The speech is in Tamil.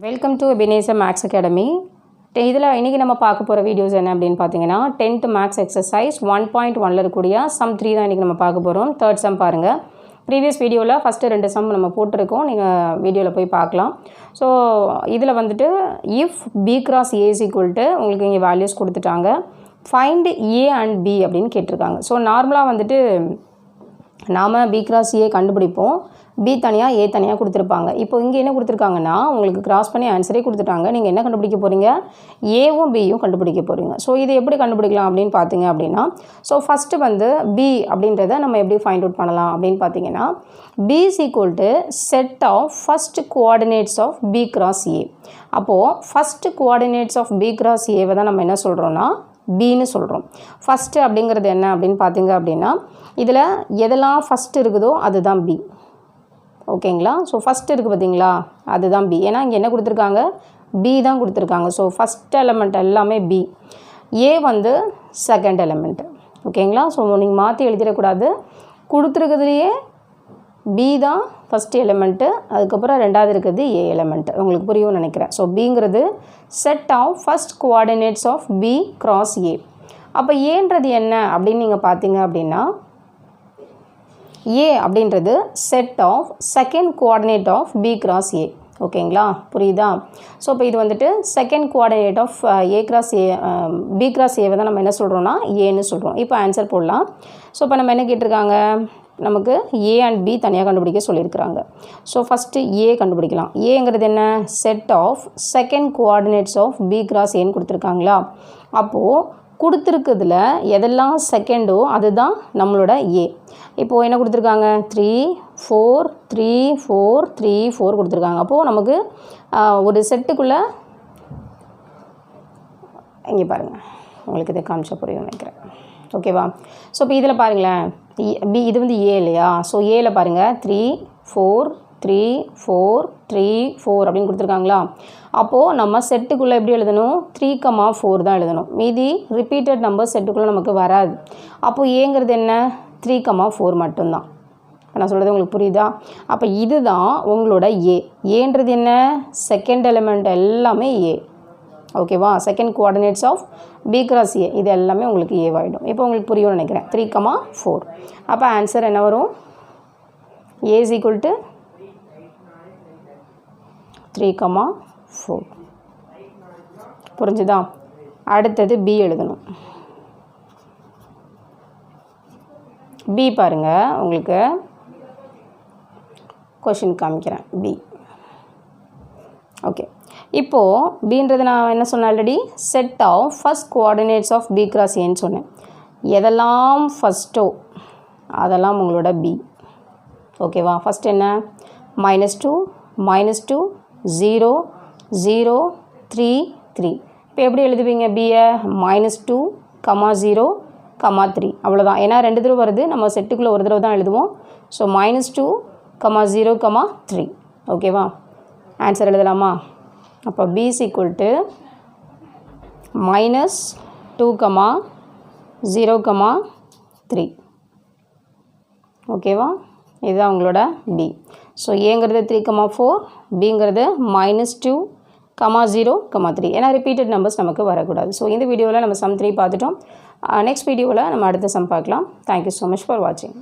Welcome to Ebenezer maths academy. இதில் இன்றைக்கி நம்ம பார்க்க போகிற வீடியோஸ் என்ன அப்படின்னு பார்த்தீங்கன்னா 10th மேக்ஸ் எக்ஸசைஸ் 1.1ல் இருக்கக்கூடிய சம் 3 தான் இன்றைக்கி நம்ம பார்க்க போகிறோம். தேர்ட் சம் பாருங்கள். ப்ரீவியஸ் வீடியோவில் ஃபஸ்ட்டு 2 சம் நம்ம போட்டிருக்கோம், நீங்கள் வீடியோவில் போய் பார்க்கலாம். ஸோ இதில் வந்துட்டு if B cross A is equal to உங்களுக்கு இங்கே வேல்யூஸ் கொடுத்துட்டாங்க. ஃபைண்ட் ஏ அண்ட் பி அப்படின்னு கேட்டிருக்காங்க. ஸோ நார்மலாக வந்துட்டு நாம் பி கிராஸ் ஏ கண்டுபிடிப்போம், பி தனியாக ஏ தனியாக கொடுத்துருப்பாங்க. இப்போ இங்கே என்ன கொடுத்துருக்காங்கன்னா உங்களுக்கு கிராஸ் பண்ணி ஆன்சரே கொடுத்துட்டாங்க. நீங்கள் என்ன கண்டுபிடிக்க போகிறீங்க, ஏவும் பியும் கண்டுபிடிக்க போகிறீங்க. ஸோ இது எப்படி கண்டுபிடிக்கலாம் அப்படின்னு பார்த்தீங்க அப்படின்னா, ஸோ ஃபஸ்ட்டு வந்து பி அப்படின்றத நம்ம எப்படி ஃபைண்ட் அவுட் பண்ணலாம் அப்படின்னு பார்த்தீங்கன்னா, B is equal to set of first coordinates of B cross A. அப்போது first coordinates of B cross ஏவை தான் நம்ம என்ன சொல்கிறோன்னா பின்னு சொல்கிறோம். ஃபஸ்ட்டு அப்படிங்கிறது என்ன அப்படின்னு பார்த்தீங்க அப்படின்னா, இதில் எதெல்லாம் ஃபஸ்ட்டு இருக்குதோ அதுதான் பி. ஓகேங்களா? ஸோ ஃபஸ்ட்டு இருக்குது பார்த்தீங்களா, அதுதான் பி. ஏன்னா இங்கே என்ன கொடுத்துருக்காங்க, பி தான் கொடுத்துருக்காங்க. ஸோ ஃபஸ்ட் எலமெண்ட் எல்லாமே பி, ஏ வந்து செகண்ட் எலமெண்ட்டு. ஓகேங்களா? ஸோ நீங்கள் மாற்றி எழுதிடக்கூடாது. கொடுத்துருக்கிறதுலையே பி தான் ஃபஸ்ட் எலமெண்ட்டு, அதுக்கப்புறம் ரெண்டாவது இருக்கிறது ஏ எலமெண்ட்டு. உங்களுக்கு புரியும்னு நினைக்கிறேன். ஸோ பிங்கிறது set of first coordinates of B cross A. அப்போ ஏன்றது என்ன அப்படின்னு நீங்கள் பார்த்தீங்க அப்படின்னா, ஏ அப்படின்றது set of second coordinate of B cross A. ஓகேங்களா? புரியுதா? ஸோ இப்போ இது வந்துட்டு second coordinate of A cross A, B cross ஏவை தான் நம்ம என்ன சொல்கிறோன்னா ஏன்னு சொல்கிறோம். இப்போ ஆன்சர் போடலாம். ஸோ இப்போ நம்ம என்ன கேட்டிருக்காங்க, நமக்கு ஏ அண்ட் பி தனியாக கண்டுபிடிக்க சொல்லியிருக்கிறாங்க. ஸோ ஃபஸ்ட்டு ஏ கண்டுபிடிக்கலாம். ஏங்கிறது என்ன, set of second coordinates of B cross ஏன்னு கொடுத்துருக்காங்களா. அப்போது கொடுத்துருக்குதுல எதெல்லாம் செகண்டோ அதுதான் நம்மளோட ஏ. இப்போது என்ன கொடுத்துருக்காங்க, 3 4 3 4 3 4 கொடுத்துருக்காங்க. அப்போது நமக்கு ஒரு செட்டுக்குள்ளே இங்கே பாருங்கள், உங்களுக்கு இதை காமிச்சா புரியும் நினைக்கிறேன். ஓகேவா? ஸோ இப்போ இதில் பாருங்களேன், பி இது வந்து ஏ இல்லையா. ஸோ ஏல பாருங்கள் 3 4 3 4 3 4 அப்படின்னு கொடுத்துருக்காங்களா. அப்போது நம்ம செட்டுக்குள்ளே எப்படி எழுதணும், 3,4 தான் எழுதணும். மீதி ரிப்பீட்டட் நம்பர் செட்டுக்குள்ளே நமக்கு வராது. அப்போது ஏங்கிறது என்ன, 3,4 மட்டும்தான். நான் சொல்கிறது உங்களுக்கு புரியுதா? அப்போ இதுதான் உங்களோட ஏ. ஏன்றது என்ன, செகண்ட் எலிமெண்ட் எல்லாமே ஏ. ஓகேவா? Second coordinates of B cross A, இது எல்லாமே உங்களுக்கு ஏவாயிடும். இப்போ உங்களுக்கு புரியும்னு நினைக்கிறேன். 3,4. அப்போ ஆன்சர் என்ன வரும், ஏ இஸ் ஈக்குவல் டு 3,4. புரிஞ்சுதா? அடுத்தது பி எழுதணும். பி பாருங்கள், உங்களுக்கு கொஷின் காமிக்கிறேன். B okay. இப்போது பின்றது நான் என்ன சொன்னேன் already, set of first coordinates of B cross ஏன்னு சொன்னேன். எதெல்லாம் ஃபஸ்ட்டோ அதெல்லாம் உங்களோட பி. ஓகேவா? ஃபஸ்ட் என்ன, -2 -2 0 0 3 3. இப்போ எப்படி எழுதுவீங்க பியை, -2 0 3 அவ்வளோதான். ஏன்னா 2 தடவை வருது, நம்ம செட்டுக்குள்ளே ஒரு தடவை தான் எழுதுவோம். ஸோ -2 0 3. ஓகேவா? ஆன்சர் எழுதலாமா? அப்போ பி இஸ் ஈக்குவல் டு -2 0 3. ஓகேவா? இதுதான் உங்களோட பி. ஸோ ஏங்கிறது 3,4, பிங்கிறது -2 0 3. ஏன்னா ரிப்பீட்டட் நம்பர்ஸ் நமக்கு வரக்கூடாது. ஸோ இந்த வீடியோவில் நம்ம சம் 3 பார்த்துட்டோம். நெக்ஸ்ட் வீடியோவில் நம்ம அடுத்த சம் பார்க்கலாம். தேங்க்யூ ஸோ மச் ஃபார் வாட்சிங்.